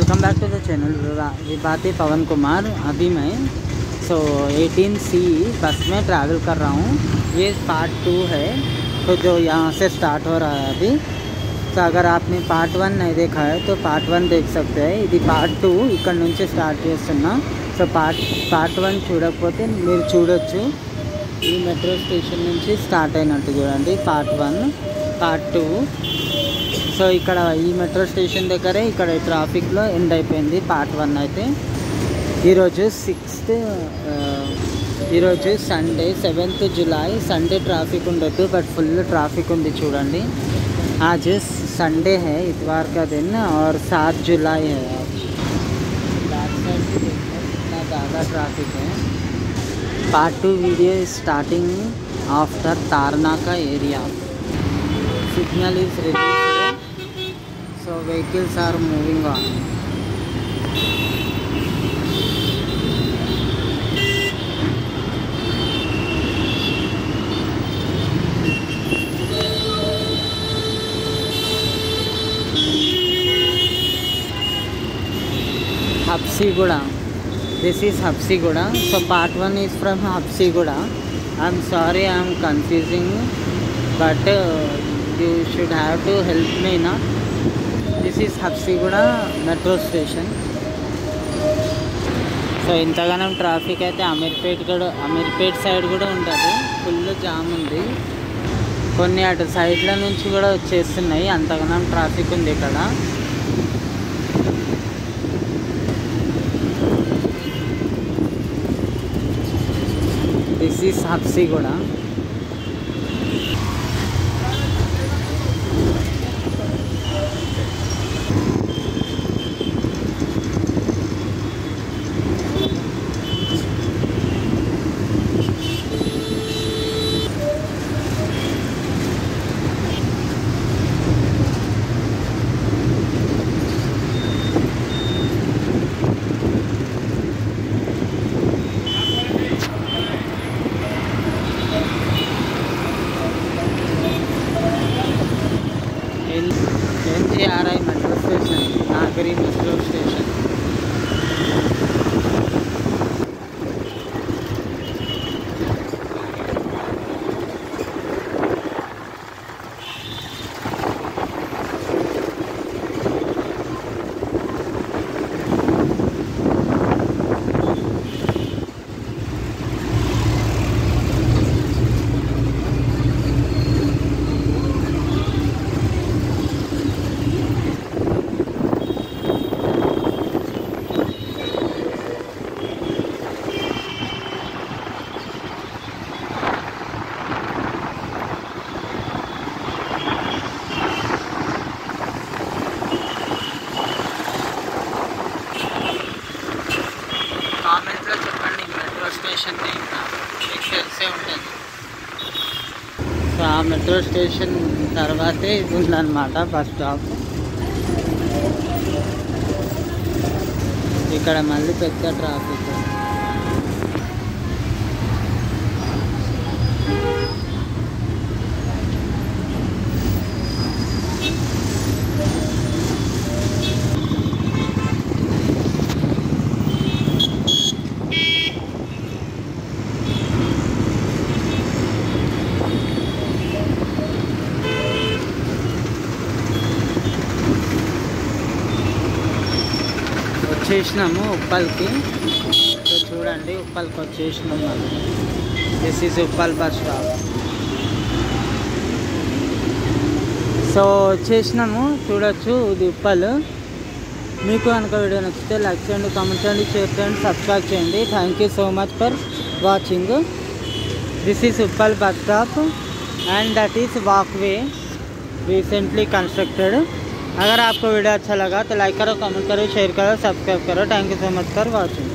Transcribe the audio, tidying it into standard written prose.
Welcome back to the channel विभाती पवन कुमार। अभी मैं 18C बस में ट्रैवल कर रहा हूँ। ये पार्ट 2 है, तो जो यहाँ से स्टार्ट हो रहा है अभी। तो अगर आपने पार्ट 1 नहीं देखा है तो पार्ट 1 देख सकते हैं। ఇది పార్ట్ 2 ఇక్కడ నుంచి స్టార్ట్ చేస్తున్నా। సో పార్ట్ 1 చూడకపోతే మీరు చూడొచ్చు। ఈ మెట్రో స్టేషన్ నుంచి స్టార్ట్ అయినట్టు చూడండి పార్ట్ 1 పార్ట్ 2। సో ఇక్కడ ఈ మెట్రో స్టేషన్ దగ్గరే ఇక్కడ ట్రాఫిక్లో ఎండ్ అయిపోయింది పార్ట్ 1 అయితే। ఈరోజు సండే 7th जुलाई संडे ट्रैफिक ఉండదు, बट फुल ट्रैफिक ఉంది చూడండి। आज संडे है, इतवार का दिन, और 7 जुलाई है आज। बैक साइड भी देखो कितना ज़्यादा ट्रैफिक है। Part 2 video starting after Tarnaka area. Signal is released, so vehicles are moving on. Habsiguda. This is Habsiguda. So part 1 is from Habsiguda. I'm sorry I'm confusing, but you should have to help me na. This is Habsiguda metro station. So ఇంతగానం traffic అయితే Ameerpet side కూడా ఉంటుంది, full jam ఉంది। కొన్ని అటు సైడ్ల నుంచి కూడా వచ్చేస్తున్నాయి, అంతగానం ట్రాఫిక్ ఉంది ఇక్కడ। This is Habsiguda. NGRI metro station, Nagari metro station. కామెంట్లో చెప్పండి మెట్రో స్టేషన్ మీకు తెలిసే ఉంటుంది। సో ఆ మెట్రో స్టేషన్ తర్వాతే ఇది ఉందన్నమాట బస్ స్టాప్। ఇక్కడ మళ్ళీ పెద్ద ట్రాఫిక్। వచ్చేసినాము ఉప్పల్కి। సో చూడండి ఉప్పల్కి వచ్చేసినాము మనం। This is Uppal bus stop. So వచ్చేసినాము, చూడొచ్చు ఇది ఉప్పల్। మీకు కనుక వీడియో నచ్చితే లైక్ చేయండి, కామెంట్ చేయండి, షేర్ చేయండి, సబ్స్క్రైబ్ చేయండి। Thank you so much for watching. This is Uppal bus stop and that is walkway recently constructed. अगर आपको वीडियो अच्छा लगा तो लाइक करो, कमेंट करो, शेयर करो, सब्सक्राइब करो। Thank you so much for watching.